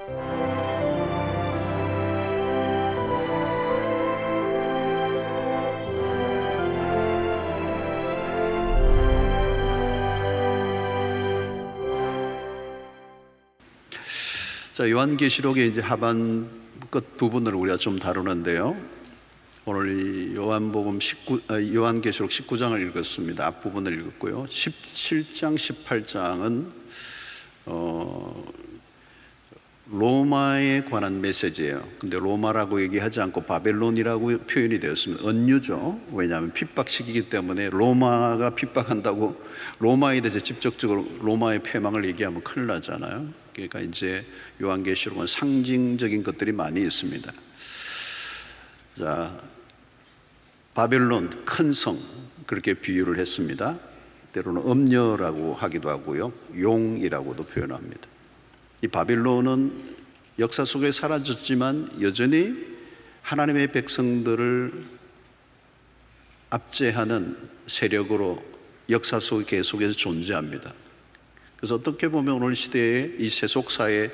자, 요한계시록의 이제 하반 끝 부분을 우리가 좀 다루는데요. 오늘 이 요한계시록 19장을 읽었습니다. 앞부분을 읽었고요. 17장, 18장은 로마에 관한 메시지예요. 근데 로마라고 얘기하지 않고 바벨론이라고 표현이 되었습니다. 은유죠. 왜냐하면 핍박시키기 때문에 로마가 핍박한다고 로마에 대해서 직접적으로 로마의 패망을 얘기하면 큰일 나잖아요. 그러니까 이제 요한계시록은 상징적인 것들이 많이 있습니다. 자, 바벨론 큰 성 그렇게 비유를 했습니다. 때로는 음녀라고 하기도 하고요, 용이라고도 표현합니다. 이 바벨론은 역사 속에 사라졌지만 여전히 하나님의 백성들을 압제하는 세력으로 역사 속에 계속해서 존재합니다. 그래서 어떻게 보면 오늘 시대의 이 세속사회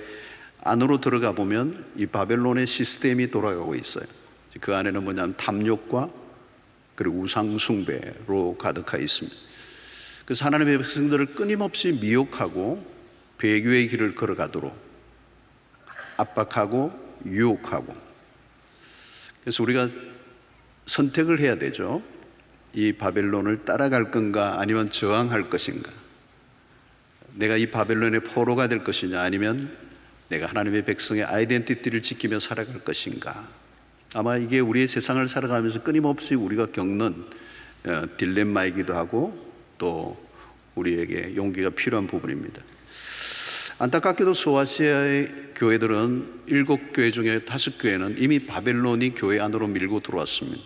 안으로 들어가 보면 이 바벨론의 시스템이 돌아가고 있어요. 그 안에는 뭐냐면 탐욕과 그리고 우상숭배로 가득하 있습니다. 그래서 하나님의 백성들을 끊임없이 미혹하고 배교의 길을 걸어가도록 압박하고 유혹하고, 그래서 우리가 선택을 해야 되죠. 이 바벨론을 따라갈 건가 아니면 저항할 것인가. 내가 이 바벨론의 포로가 될 것이냐 아니면 내가 하나님의 백성의 아이덴티티를 지키며 살아갈 것인가. 아마 이게 우리의 세상을 살아가면서 끊임없이 우리가 겪는 딜레마이기도 하고 또 우리에게 용기가 필요한 부분입니다. 안타깝게도 소아시아의 교회들은 7교회 중에 5교회는 이미 바벨론이 교회 안으로 밀고 들어왔습니다.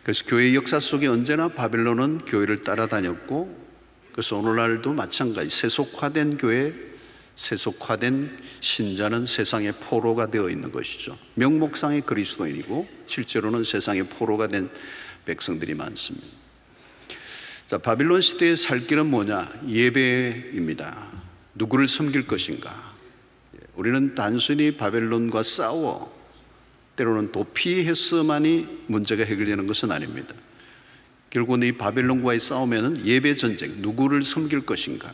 그래서 교회의 역사 속에 언제나 바벨론은 교회를 따라다녔고, 그래서 오늘날도 마찬가지 세속화된 교회, 세속화된 신자는 세상의 포로가 되어 있는 것이죠. 명목상의 그리스도인이고 실제로는 세상의 포로가 된 백성들이 많습니다. 자, 바빌론 시대의 살 길은 뭐냐? 예배입니다. 누구를 섬길 것인가? 우리는 단순히 바벨론과 싸워 때로는 도피해서만이 문제가 해결되는 것은 아닙니다. 결국은 이 바벨론과의 싸움에는 예배 전쟁, 누구를 섬길 것인가?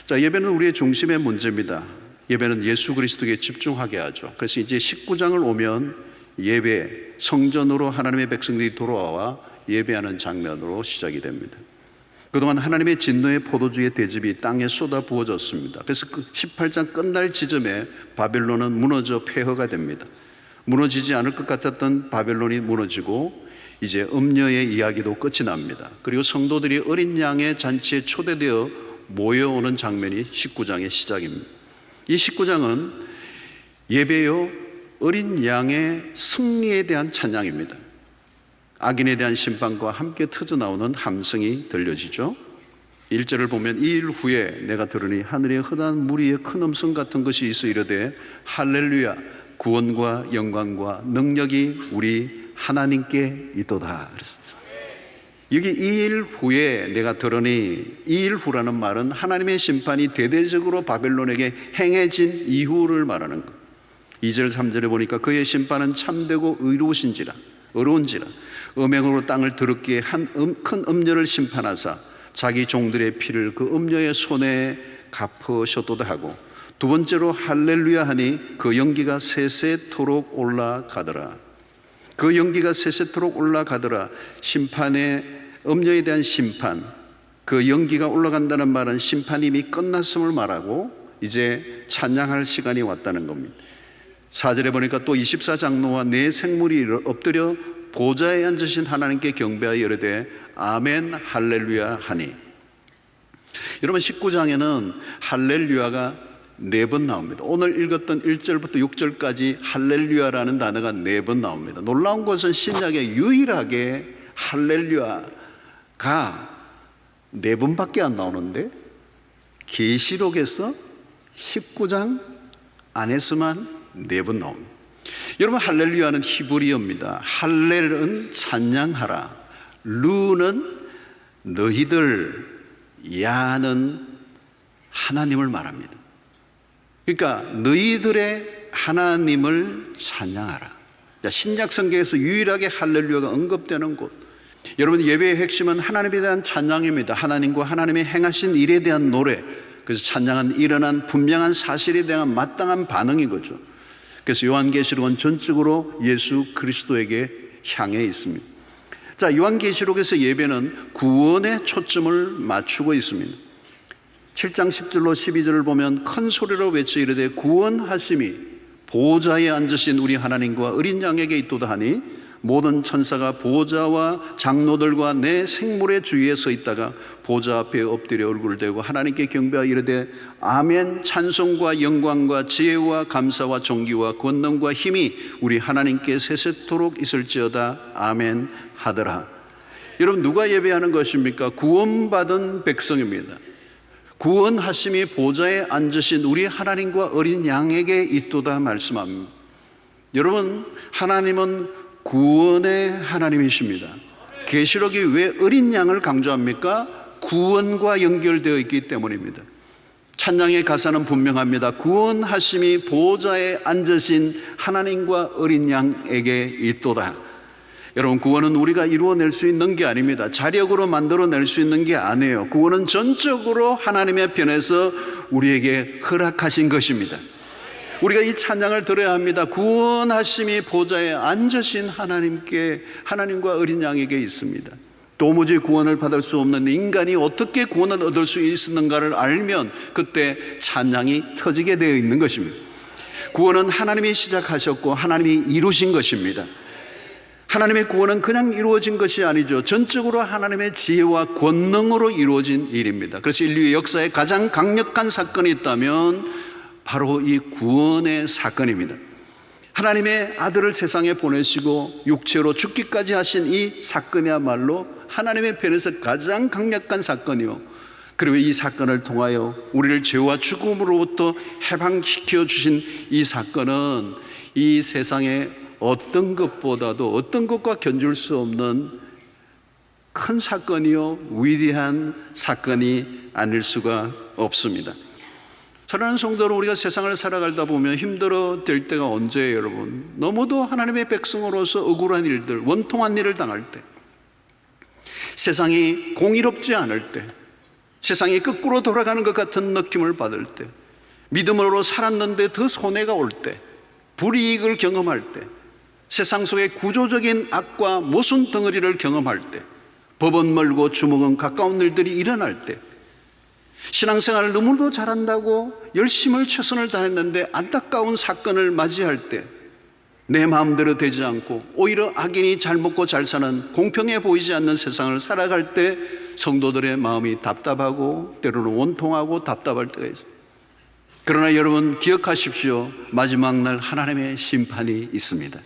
자, 예배는 우리의 중심의 문제입니다. 예배는 예수 그리스도에게 집중하게 하죠. 그래서 이제 19장을 오면 예배, 성전으로 하나님의 백성들이 돌아와 예배하는 장면으로 시작이 됩니다. 그동안 하나님의 진노의 포도주의 대접이 땅에 쏟아 부어졌습니다. 그래서 그 18장 끝날 지점에 바벨론은 무너져 폐허가 됩니다. 무너지지 않을 것 같았던 바벨론이 무너지고 이제 음녀의 이야기도 끝이 납니다. 그리고 성도들이 어린 양의 잔치에 초대되어 모여오는 장면이 19장의 시작입니다. 이 19장은 예배요 어린 양의 승리에 대한 찬양입니다. 악인에 대한 심판과 함께 터져나오는 함성이 들려지죠. 1절을 보면 이 일 후에 내가 들으니 하늘에 흔한 무리의 큰 음성 같은 것이 있어 이르되 할렐루야, 구원과 영광과 능력이 우리 하나님께 있도다. 그랬어요. 여기 이 일 후에 내가 들으니, 이 일 후라는 말은 하나님의 심판이 대대적으로 바벨론에게 행해진 이후를 말하는 것. 2절 3절에 보니까 그의 심판은 참되고 의로우신지라, 의로운지라 음행으로 땅을 더럽게 한 큰 음녀를 심판하사 자기 종들의 피를 그 음녀의 손에 갚으셨도다 하고, 두 번째로 할렐루야 하니 그 연기가 세세토록 올라가더라. 그 연기가 세세토록 올라가더라. 심판의 음녀에 대한 심판, 그 연기가 올라간다는 말은 심판이 이미 끝났음을 말하고 이제 찬양할 시간이 왔다는 겁니다. 4절에 보니까 또 24장로와 네 생물이 엎드려 보좌에 앉으신 하나님께 경배하여 이르되 아멘 할렐루야 하니. 여러분 19장에는 할렐루야가 4번 나옵니다. 오늘 읽었던 1절부터 6절까지 할렐루야라는 단어가 4번 나옵니다. 놀라운 것은 신약에 유일하게 할렐루야가 4번밖에 안 나오는데 계시록에서 19장 안에서만 4번 나옵니다. 여러분 할렐루야는 히브리어입니다. 할렐은 찬양하라, 루는 너희들, 야는 하나님을 말합니다. 그러니까 너희들의 하나님을 찬양하라. 신약 성경에서 유일하게 할렐루야가 언급되는 곳. 여러분, 예배의 핵심은 하나님에 대한 찬양입니다. 하나님과 하나님의 행하신 일에 대한 노래. 그래서 찬양은 일어난 분명한 사실에 대한 마땅한 반응인 거죠. 그래서 요한계시록은 전적으로 예수 그리스도에게 향해 있습니다. 자, 요한계시록에서 예배는 구원에 초점을 맞추고 있습니다. 7장 10절로 12절을 보면 큰 소리로 외쳐 이르되 구원하심이 보좌에 앉으신 우리 하나님과 어린 양에게 있도다 하니 모든 천사가 보좌와 장로들과 내 생물의 주위에 서 있다가 보좌 앞에 엎드려 얼굴을 대고 하나님께 경배하여 이르되 아멘. 찬송과 영광과 지혜와 감사와 존귀와 권능과 힘이 우리 하나님께 세세토록 있을지어다. 아멘 하더라. 여러분, 누가 예배하는 것입니까? 구원받은 백성입니다. 구원하심이 보좌에 앉으신 우리 하나님과 어린 양에게 있도다 말씀합니다. 여러분, 하나님은 구원의 하나님이십니다. 계시록이 왜 어린 양을 강조합니까? 구원과 연결되어 있기 때문입니다. 찬양의 가사는 분명합니다. 구원하심이 보좌에 앉으신 하나님과 어린 양에게 있도다. 여러분, 구원은 우리가 이루어낼 수 있는 게 아닙니다. 자력으로 만들어낼 수 있는 게 아니에요. 구원은 전적으로 하나님의 편에서 우리에게 허락하신 것입니다. 우리가 이 찬양을 들어야 합니다. 구원하심이 보좌에 앉으신 하나님과 어린 양에게 있습니다. 도무지 구원을 받을 수 없는 인간이 어떻게 구원을 얻을 수 있었는가를 알면 그때 찬양이 터지게 되어 있는 것입니다. 구원은 하나님이 시작하셨고 하나님이 이루신 것입니다. 하나님의 구원은 그냥 이루어진 것이 아니죠. 전적으로 하나님의 지혜와 권능으로 이루어진 일입니다. 그래서 인류의 역사에 가장 강력한 사건이 있다면 바로 이 구원의 사건입니다. 하나님의 아들을 세상에 보내시고 육체로 죽기까지 하신 이 사건이야말로 하나님의 편에서 가장 강력한 사건이요, 그리고 이 사건을 통하여 우리를 죄와 죽음으로부터 해방시켜 주신 이 사건은 이 세상에 어떤 것보다도 어떤 것과 견줄 수 없는 큰 사건이요, 위대한 사건이 아닐 수가 없습니다. 사랑하는 성도로, 우리가 세상을 살아가다 보면 힘들어 될 때가 언제예요, 여러분? 너무도 하나님의 백성으로서 억울한 일들, 원통한 일을 당할 때, 세상이 공의롭지 않을 때, 세상이 거꾸로 돌아가는 것 같은 느낌을 받을 때, 믿음으로 살았는데 더 손해가 올 때, 불이익을 경험할 때, 세상 속의 구조적인 악과 모순 덩어리를 경험할 때, 법은 멀고 주먹은 가까운 일들이 일어날 때, 신앙생활을 너무도 잘한다고 열심을 최선을 다했는데 안타까운 사건을 맞이할 때, 내 마음대로 되지 않고 오히려 악인이 잘 먹고 잘 사는 공평해 보이지 않는 세상을 살아갈 때 성도들의 마음이 답답하고 때로는 원통하고 답답할 때가 있어요. 그러나 여러분, 기억하십시오. 마지막 날 하나님의 심판이 있습니다.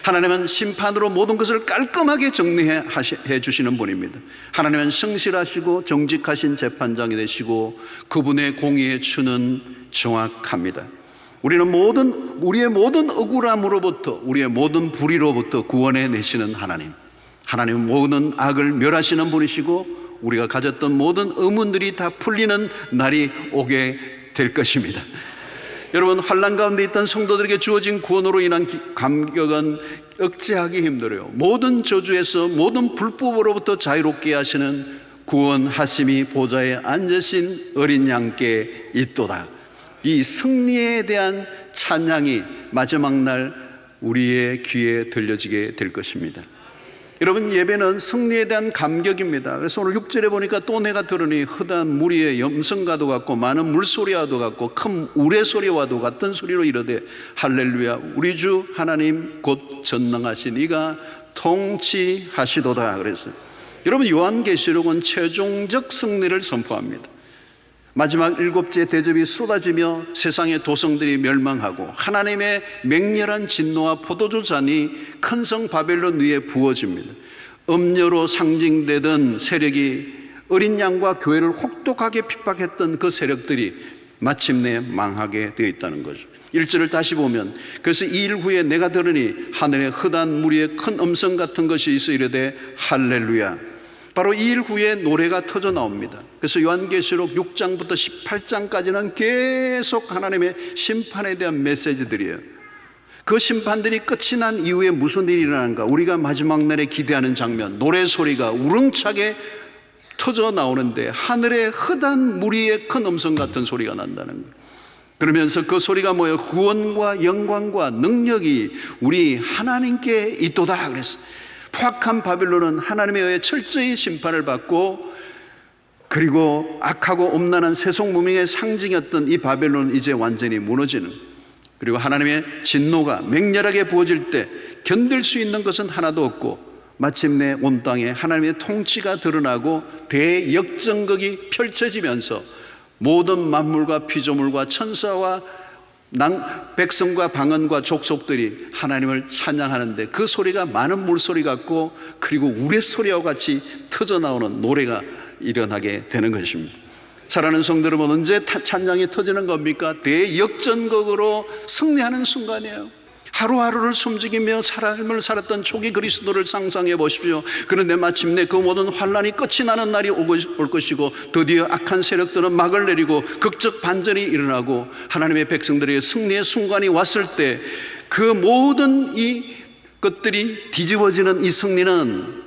하나님은 심판으로 모든 것을 깔끔하게 정리해 주시는 분입니다. 하나님은 성실하시고 정직하신 재판장이 되시고 그분의 공의의 추는 정확합니다. 우리의 모든 억울함으로부터, 우리의 모든 불의로부터 구원해 내시는 하나님은 모든 악을 멸하시는 분이시고 우리가 가졌던 모든 의문들이 다 풀리는 날이 오게 될 것입니다. 여러분, 환난 가운데 있던 성도들에게 주어진 구원으로 인한 감격은 억제하기 힘들어요. 모든 저주에서, 모든 불법으로부터 자유롭게 하시는 구원하심이 보좌에 앉으신 어린 양께 있도다. 이 승리에 대한 찬양이 마지막 날 우리의 귀에 들려지게 될 것입니다. 여러분, 예배는 승리에 대한 감격입니다. 그래서 오늘 6절에 보니까 또 내가 들으니 흑한 무리의 염성과도 같고 많은 물소리와도 같고 큰 우레소리와도 같은 소리로 이르되 할렐루야, 우리 주 하나님 곧 전능하신 이가 통치하시도다. 그래서 여러분, 요한계시록은 최종적 승리를 선포합니다. 마지막 7째 대접이 쏟아지며 세상의 도성들이 멸망하고 하나님의 맹렬한 진노와 포도주 잔이 큰 성 바벨론 위에 부어집니다. 음료로 상징되던 세력이 어린 양과 교회를 혹독하게 핍박했던 그 세력들이 마침내 망하게 되어 있다는 거죠. 1절을 다시 보면, 그래서 이 일 후에 내가 들으니 하늘에 흑한 무리의 큰 음성 같은 것이 있어 이르되 할렐루야, 바로 이 일 후에 노래가 터져 나옵니다. 그래서 요한계시록 6장부터 18장까지는 계속 하나님의 심판에 대한 메시지들이에요. 그 심판들이 끝이 난 이후에 무슨 일이 일어나는가? 우리가 마지막 날에 기대하는 장면, 노래소리가 우렁차게 터져 나오는데 하늘에 흐단 무리의 큰 음성 같은 소리가 난다는 거예요. 그러면서 그 소리가 뭐예요? 구원과 영광과 능력이 우리 하나님께 있도다 그랬어요. 포악한 바빌론은 하나님에 의해 철저히 심판을 받고, 그리고 악하고 음란한 세속문명의 상징이었던 이 바벨론은 이제 완전히 무너지는, 그리고 하나님의 진노가 맹렬하게 부어질 때 견딜 수 있는 것은 하나도 없고 마침내 온 땅에 하나님의 통치가 드러나고 대역전극이 펼쳐지면서 모든 만물과 피조물과 천사와 백성과 방언과 족속들이 하나님을 찬양하는데 그 소리가 많은 물소리 같고, 그리고 우레소리와 같이 터져나오는 노래가 일어나게 되는 것입니다. 사랑하는 성도 여러분, 언제 찬양이 터지는 겁니까? 대역전극으로 승리하는 순간이에요. 하루하루를 숨죽이며 삶을 살았던 초기 그리스도를 상상해 보십시오. 그런데 마침내 그 모든 환란이 끝이 나는 날이 올 것이고, 드디어 악한 세력들은 막을 내리고 극적 반전이 일어나고 하나님의 백성들의 승리의 순간이 왔을 때 그 모든 이 것들이 뒤집어지는 이 승리는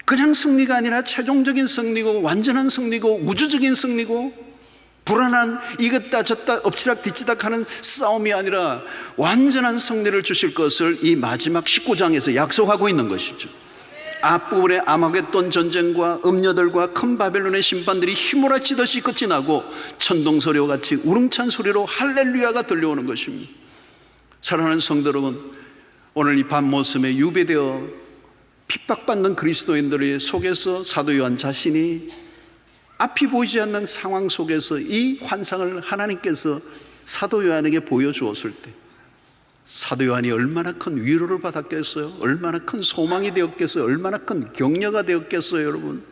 그냥 승리가 아니라 최종적인 승리고 완전한 승리고 우주적인 승리고, 불안한 이겼다 졌다 엎치락 뒤치락 하는 싸움이 아니라 완전한 승리를 주실 것을 이 마지막 19장에서 약속하고 있는 것이죠. 앞부분에 아마겟돈 전쟁과 음녀들과 큰 바벨론의 심판들이 휘몰아치듯이 끝이 나고 천둥소리와 같이 우렁찬 소리로 할렐루야가 들려오는 것입니다. 사랑하는 성도 여러분, 오늘 이 밤 모습에 유배되어 핍박받는 그리스도인들의 속에서 사도 요한 자신이 앞이 보이지 않는 상황 속에서 이 환상을 하나님께서 사도 요한에게 보여주었을 때 사도 요한이 얼마나 큰 위로를 받았겠어요? 얼마나 큰 소망이 되었겠어요? 얼마나 큰 격려가 되었겠어요? 여러분,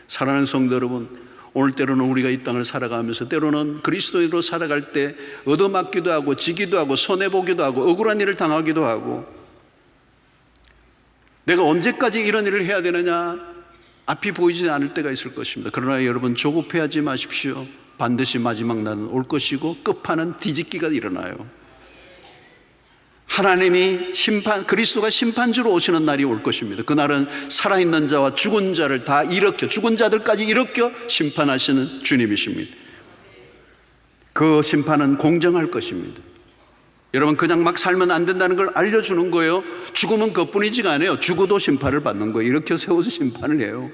사랑하는 성도 여러분, 오늘 때로는 우리가 이 땅을 살아가면서 때로는 그리스도인으로 살아갈 때 얻어맞기도 하고 지기도 하고 손해보기도 하고 억울한 일을 당하기도 하고, 내가 언제까지 이런 일을 해야 되느냐, 앞이 보이지 않을 때가 있을 것입니다. 그러나 여러분, 조급해하지 마십시오. 반드시 마지막 날은 올 것이고 끝판은 뒤집기가 일어나요. 하나님이 그리스도가 심판주로 오시는 날이 올 것입니다. 그날은 살아있는 자와 죽은 자를 다 일으켜, 죽은 자들까지 일으켜 심판하시는 주님이십니다. 그 심판은 공정할 것입니다. 여러분, 그냥 막 살면 안 된다는 걸 알려주는 거예요. 죽으면 그뿐이지가 않아요. 죽어도 심판을 받는 거예요. 이렇게 세워서 심판을 해요.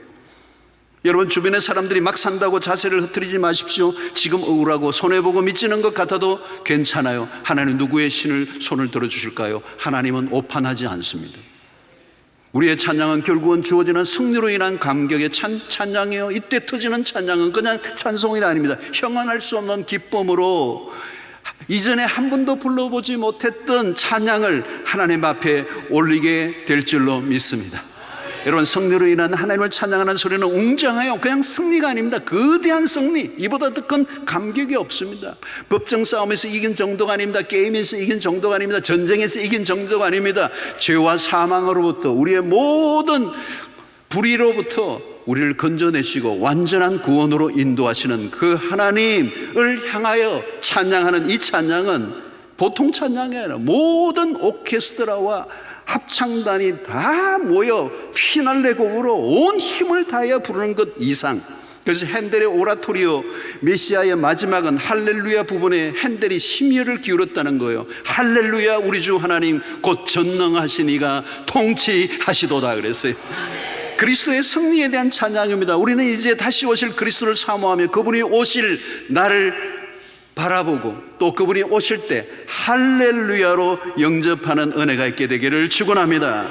여러분, 주변의 사람들이 막 산다고 자세를 흐트리지 마십시오. 지금 억울하고 손해보고 미치는 것 같아도 괜찮아요. 하나님 누구의 손을 들어주실까요? 하나님은 오판하지 않습니다. 우리의 찬양은 결국은 주어지는 승리로 인한 감격의 찬양이에요. 이때 터지는 찬양은 그냥 찬송이 아닙니다. 형언할 수 없는 기쁨으로 이전에 한 번도 불러보지 못했던 찬양을 하나님 앞에 올리게 될 줄로 믿습니다. 여러분, 승리로 인한 하나님을 찬양하는 소리는 웅장해요. 그냥 승리가 아닙니다. 거대한 승리, 이보다 더 큰 감격이 없습니다. 법정 싸움에서 이긴 정도가 아닙니다. 게임에서 이긴 정도가 아닙니다. 전쟁에서 이긴 정도가 아닙니다. 죄와 사망으로부터, 우리의 모든 불의로부터 우리를 건져내시고 완전한 구원으로 인도하시는 그 하나님을 향하여 찬양하는 이 찬양은 보통 찬양이 아니라 모든 오케스트라와 합창단이 다 모여 피날레 곡으로 온 힘을 다하여 부르는 것 이상. 그래서 핸델의 오라토리오 메시아의 마지막은 할렐루야 부분에 핸델이 심혈을 기울였다는 거예요. 할렐루야, 우리 주 하나님 곧 전능하신 이가 통치하시도다 그랬어요. 그리스도의 승리에 대한 찬양입니다. 우리는 이제 다시 오실 그리스도를 사모하며 그분이 오실 나를 바라보고 또 그분이 오실 때 할렐루야로 영접하는 은혜가 있게 되기를 축원합니다.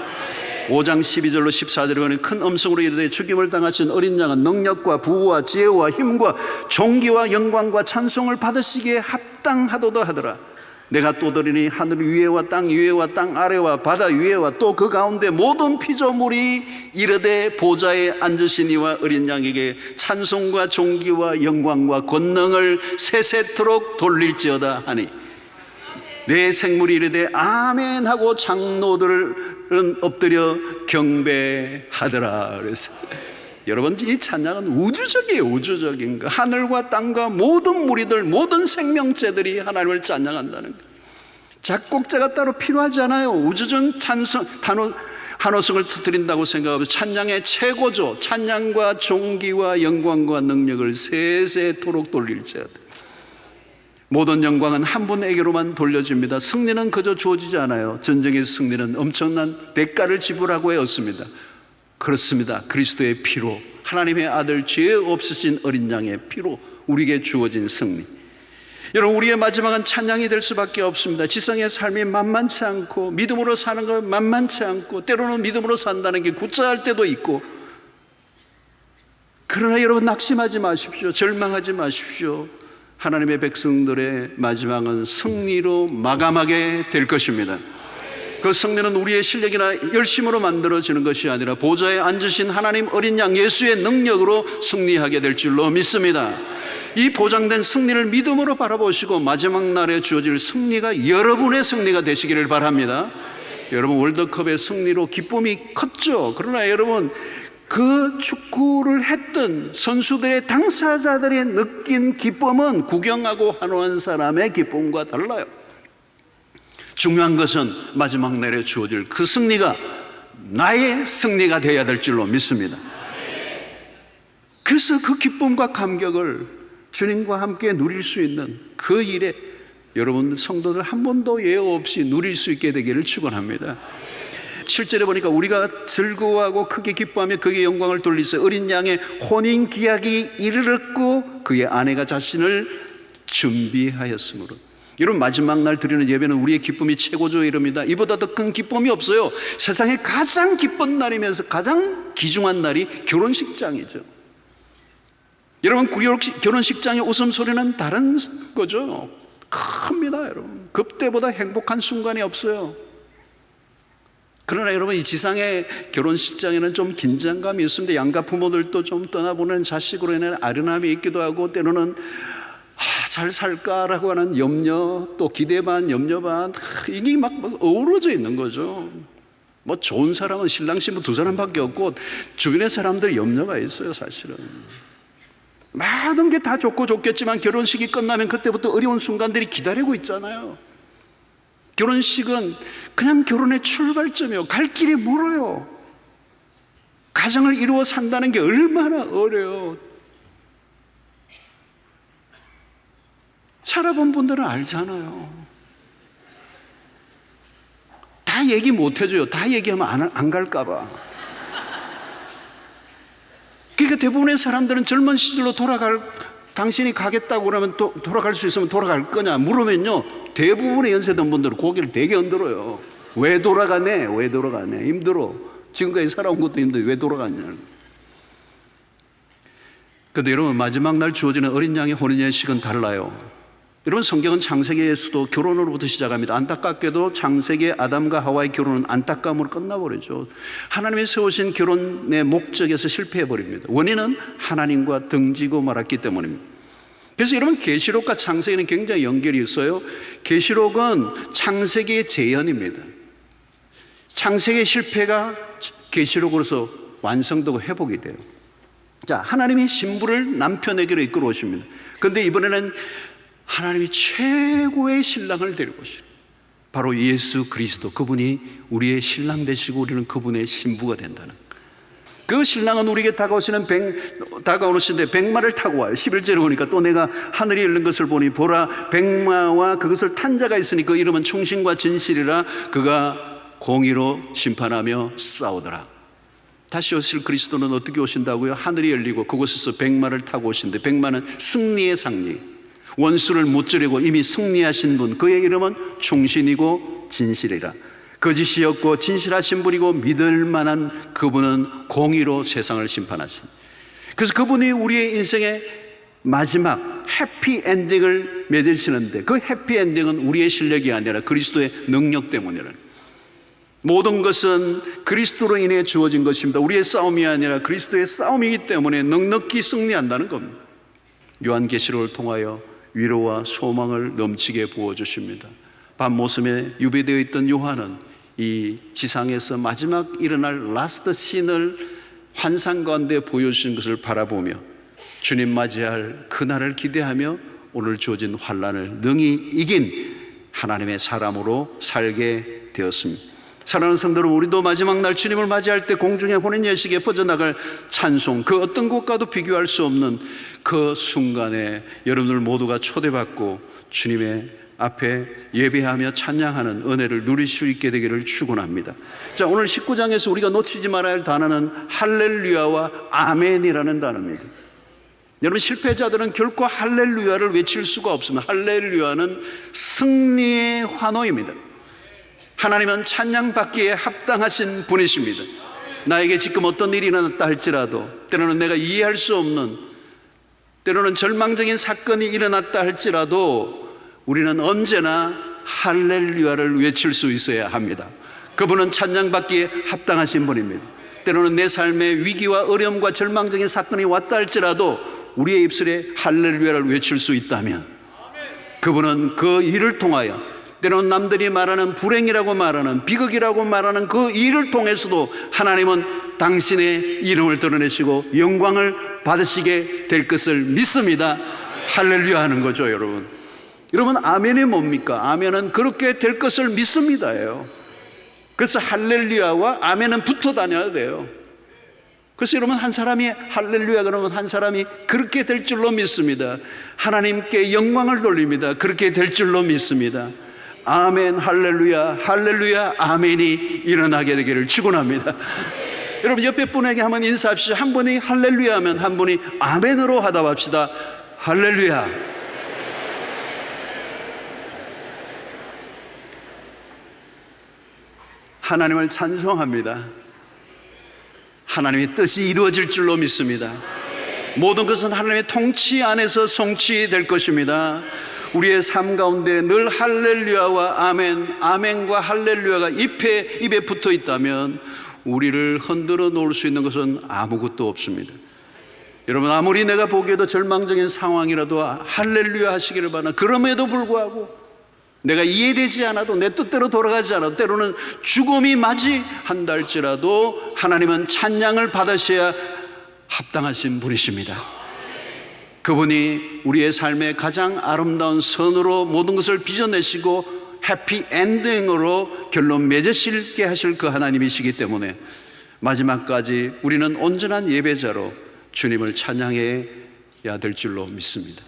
5장 12절로 14절에 보면 큰 음성으로 이르되 죽임을 당하신 어린 양은 능력과 부와 지혜와 힘과 존귀와 영광과 찬송을 받으시기에 합당하도다 하더라. 내가 또 들으니 하늘 위에와 땅 위에와 땅 아래와 바다 위에와 또 그 가운데 모든 피조물이 이르되 보좌에 앉으신 이와 어린 양에게 찬송과 존귀와 영광과 권능을 세세토록 돌릴지어다 하니, 내 생물이 이르되 아멘 하고 장로들은 엎드려 경배하더라. 그래서 여러분, 이 찬양은 우주적이에요. 우주적인 거. 하늘과 땅과 모든 무리들, 모든 생명체들이 하나님을 찬양한다는 거. 작곡자가 따로 필요하지 않아요. 우주적 한호성을 드린다고 생각하면 찬양의 최고죠. 찬양과 존귀와 영광과 능력을 세세토록 돌릴지어다. 모든 영광은 한 분에게로만 돌려집니다. 승리는 그저 주어지지 않아요. 전쟁의 승리는 엄청난 대가를 지불하고 얻습니다. 그렇습니다. 그리스도의 피로, 하나님의 아들 죄 없으신 어린 양의 피로 우리에게 주어진 승리. 여러분, 우리의 마지막은 찬양이 될 수밖에 없습니다. 지성의 삶이 만만치 않고, 믿음으로 사는 거 만만치 않고, 때로는 믿음으로 산다는 게 구차할 때도 있고, 그러나 여러분, 낙심하지 마십시오. 절망하지 마십시오. 하나님의 백성들의 마지막은 승리로 마감하게 될 것입니다. 그 승리는 우리의 실력이나 열심으로 만들어지는 것이 아니라 보좌에 앉으신 하나님 어린 양 예수의 능력으로 승리하게 될 줄로 믿습니다. 이 보장된 승리를 믿음으로 바라보시고 마지막 날에 주어질 승리가 여러분의 승리가 되시기를 바랍니다. 여러분, 월드컵의 승리로 기쁨이 컸죠. 그러나 여러분, 그 축구를 했던 선수들의 당사자들이 느낀 기쁨은 구경하고 환호한 사람의 기쁨과 달라요. 중요한 것은 마지막 날에 주어질 그 승리가 나의 승리가 되어야 될 줄로 믿습니다. 그래서 그 기쁨과 감격을 주님과 함께 누릴 수 있는 그 일에 여러분 성도들 한 번도 예외 없이 누릴 수 있게 되기를 축원합니다. 7절에 보니까 우리가 즐거워하고 크게 기뻐하며 그의 영광을 돌리세 어린 양의 혼인 기약이 이르렀고 그의 아내가 자신을 준비하였으므로. 여러분, 마지막 날 드리는 예배는 우리의 기쁨이 최고조에 이릅니다. 이보다 더 큰 기쁨이 없어요. 세상에 가장 기쁜 날이면서 가장 귀중한 날이 결혼식장이죠. 여러분, 결혼식장의 웃음소리는 다른 거죠. 큽니다. 여러분, 그때보다 행복한 순간이 없어요. 그러나 여러분, 이 지상의 결혼식장에는 좀 긴장감이 있습니다. 양가 부모들도 좀 떠나보내는 자식으로 인해 아련함이 있기도 하고, 때로는 잘 살까라고 하는 염려, 또 기대 반 염려 반, 이게 막 어우러져 있는 거죠. 뭐 좋은 사람은 신랑 신부 두 사람밖에 없고 주변의 사람들 염려가 있어요. 사실은 모든 게 다 좋고 좋겠지만 결혼식이 끝나면 그때부터 어려운 순간들이 기다리고 있잖아요. 결혼식은 그냥 결혼의 출발점이에요. 갈 길이 멀어요. 가정을 이루어 산다는 게 얼마나 어려워요. 살아본 분들은 알잖아요. 다 얘기 못 해줘요. 다 얘기하면 안 갈까봐. 그러니까 대부분의 사람들은 젊은 시절로 당신이 가겠다고 그러면 또 돌아갈 수 있으면 돌아갈 거냐 물으면요, 대부분의 연세든 분들은 고개를 되게 흔들어요. 왜 돌아가네? 왜 돌아가네? 힘들어. 지금까지 살아온 것도 힘들어. 왜 돌아갔냐? 그런데 여러분, 마지막 날 주어지는 어린 양의 혼인예식은 달라요. 여러분, 성경은 창세기에서도 결혼으로부터 시작합니다. 안타깝게도 창세기의 아담과 하와의 결혼은 안타까움으로 끝나버리죠. 하나님이 세우신 결혼의 목적에서 실패해버립니다. 원인은 하나님과 등지고 말았기 때문입니다. 그래서 여러분, 계시록과 창세기는 굉장히 연결이 있어요. 계시록은 창세기의 재현입니다. 창세기의 실패가 계시록으로서 완성되고 회복이 돼요. 자, 하나님이 신부를 남편에게로 이끌어 오십니다. 그런데 이번에는 하나님이 최고의 신랑을 데리고 오시죠. 바로 예수 그리스도, 그분이 우리의 신랑 되시고 우리는 그분의 신부가 된다는 그 신랑은 우리에게 다가오시는데 백마를 타고 와요. 11절에 보니까 또 내가 하늘이 열린 것을 보니 보라, 백마와 그것을 탄 자가 있으니 그 이름은 충신과 진실이라 그가 공의로 심판하며 싸우더라. 다시 오실 그리스도는 어떻게 오신다고요? 하늘이 열리고 그곳에서 백마를 타고 오신대. 백마는 승리의 상징, 원수를 무찌르고 이미 승리하신 분, 그의 이름은 충신이고 진실이라. 거짓이 없고 진실하신 분이고 믿을 만한 그분은 공의로 세상을 심판하신. 그래서 그분이 우리의 인생의 마지막 해피엔딩을 맺으시는데 그 해피엔딩은 우리의 실력이 아니라 그리스도의 능력 때문이라는. 모든 것은 그리스도로 인해 주어진 것입니다. 우리의 싸움이 아니라 그리스도의 싸움이기 때문에 넉넉히 승리한다는 겁니다. 요한계시록을 통하여 위로와 소망을 넘치게 부어주십니다. 밤모섬에 유배되어 있던 요한은 이 지상에서 마지막 일어날 라스트 씬을 환상 가운데 보여주신 것을 바라보며 주님 맞이할 그날을 기대하며 오늘 주어진 환난을 능히 이긴 하나님의 사람으로 살게 되었습니다. 사랑하는 성도 여러분, 우리도 마지막 날 주님을 맞이할 때 공중의 혼인 예식에 퍼져나갈 찬송, 그 어떤 것과도 비교할 수 없는 그 순간에 여러분들 모두가 초대받고 주님의 앞에 예배하며 찬양하는 은혜를 누릴 수 있게 되기를 축원합니다. 자, 오늘 19장에서 우리가 놓치지 말아야 할 단어는 할렐루야와 아멘이라는 단어입니다. 여러분, 실패자들은 결코 할렐루야를 외칠 수가 없습니다. 할렐루야는 승리의 환호입니다. 하나님은 찬양받기에 합당하신 분이십니다. 나에게 지금 어떤 일이 일어났다 할지라도, 때로는 내가 이해할 수 없는, 때로는 절망적인 사건이 일어났다 할지라도 우리는 언제나 할렐루야를 외칠 수 있어야 합니다. 그분은 찬양받기에 합당하신 분입니다. 때로는 내 삶에 위기와 어려움과 절망적인 사건이 왔다 할지라도 우리의 입술에 할렐루야를 외칠 수 있다면 그분은 그 일을 통하여, 때로는 남들이 말하는 불행이라고 말하는, 비극이라고 말하는 그 일을 통해서도 하나님은 당신의 이름을 드러내시고 영광을 받으시게 될 것을 믿습니다. 할렐루야 하는 거죠, 여러분. 여러분, 아멘이 뭡니까? 아멘은 그렇게 될 것을 믿습니다예요. 그래서 할렐루야와 아멘은 붙어 다녀야 돼요. 그래서 여러분, 한 사람이 할렐루야 그러면 한 사람이 그렇게 될 줄로 믿습니다. 하나님께 영광을 돌립니다. 그렇게 될 줄로 믿습니다. 아멘, 할렐루야, 할렐루야, 아멘이 일어나게 되기를 축원합니다. 여러분, 옆에 분에게 한번 인사합시다. 한 분이 할렐루야 하면 한 분이 아멘으로 하다 합시다. 할렐루야. 하나님을 찬송합니다. 하나님의 뜻이 이루어질 줄로 믿습니다. 모든 것은 하나님의 통치 안에서 성취될 것입니다. 우리의 삶 가운데 늘 할렐루야와 아멘, 아멘과 할렐루야가 입에 붙어 있다면 우리를 흔들어 놓을 수 있는 것은 아무것도 없습니다. 여러분, 아무리 내가 보기에도 절망적인 상황이라도 할렐루야 하시기를 바라나, 그럼에도 불구하고 내가 이해되지 않아도, 내 뜻대로 돌아가지 않아도, 때로는 죽음이 맞이한다 할지라도 하나님은 찬양을 받으셔야 합당하신 분이십니다. 그분이 우리의 삶의 가장 아름다운 선으로 모든 것을 빚어내시고 해피 엔딩으로 결론 맺으시게 하실 그 하나님이시기 때문에 마지막까지 우리는 온전한 예배자로 주님을 찬양해야 될 줄로 믿습니다.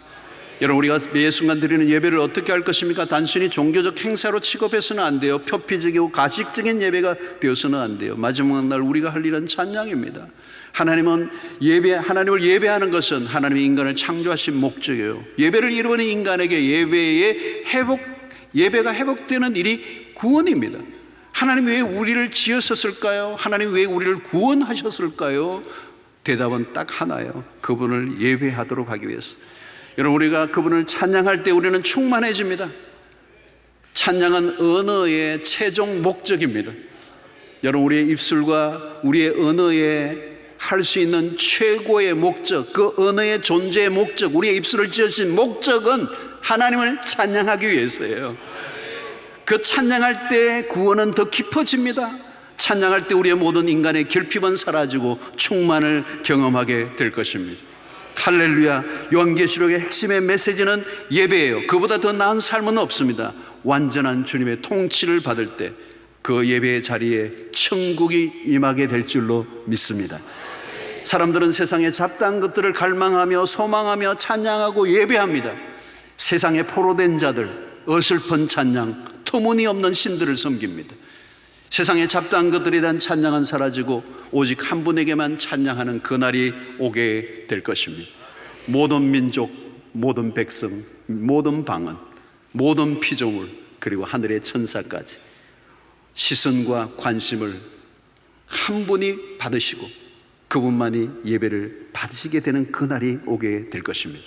여러분, 우리가 매 순간 드리는 예배를 어떻게 할 것입니까? 단순히 종교적 행사로 취급해서는 안 돼요. 표피적이고 가식적인 예배가 되어서는 안 돼요. 마지막 날 우리가 할 일은 찬양입니다. 하나님을 예배하는 것은 하나님이 인간을 창조하신 목적이에요. 예배를 잃어버린 인간에게 예배가 회복되는 일이 구원입니다. 하나님 왜 우리를 지으셨을까요? 하나님 왜 우리를 구원하셨을까요? 대답은 딱 하나예요. 그분을 예배하도록 하기 위해서. 여러분, 우리가 그분을 찬양할 때 우리는 충만해집니다. 찬양은 언어의 최종 목적입니다. 여러분, 우리의 입술과 우리의 언어에 할 수 있는 최고의 목적, 그 언어의 존재의 목적, 우리의 입술을 지으신 목적은 하나님을 찬양하기 위해서예요. 그 찬양할 때 구원은 더 깊어집니다. 찬양할 때 우리의 모든 인간의 결핍은 사라지고 충만을 경험하게 될 것입니다. 할렐루야. 요한계시록의 핵심의 메시지는 예배예요. 그보다 더 나은 삶은 없습니다. 완전한 주님의 통치를 받을 때 그 예배의 자리에 천국이 임하게 될 줄로 믿습니다. 사람들은 세상의 잡다한 것들을 갈망하며 소망하며 찬양하고 예배합니다. 세상에 포로된 자들, 어설픈 찬양, 터무니없는 신들을 섬깁니다. 세상의 잡다한 것들에 대한 찬양은 사라지고 오직 한 분에게만 찬양하는 그날이 오게 될 것입니다. 모든 민족, 모든 백성, 모든 방언, 모든 피조물, 그리고 하늘의 천사까지 시선과 관심을 한 분이 받으시고 그분만이 예배를 받으시게 되는 그날이 오게 될 것입니다.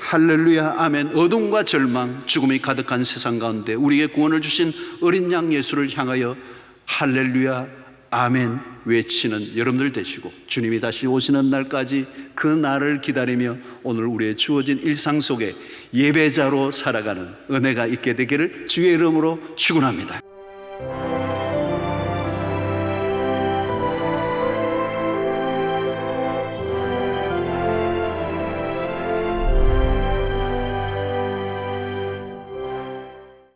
할렐루야, 아멘. 어둠과 절망, 죽음이 가득한 세상 가운데 우리에게 구원을 주신 어린 양 예수를 향하여 할렐루야, 아멘 외치는 여러분들 되시고, 주님이 다시 오시는 날까지 그 날을 기다리며 오늘 우리의 주어진 일상 속에 예배자로 살아가는 은혜가 있게 되기를 주의 이름으로 축원합니다.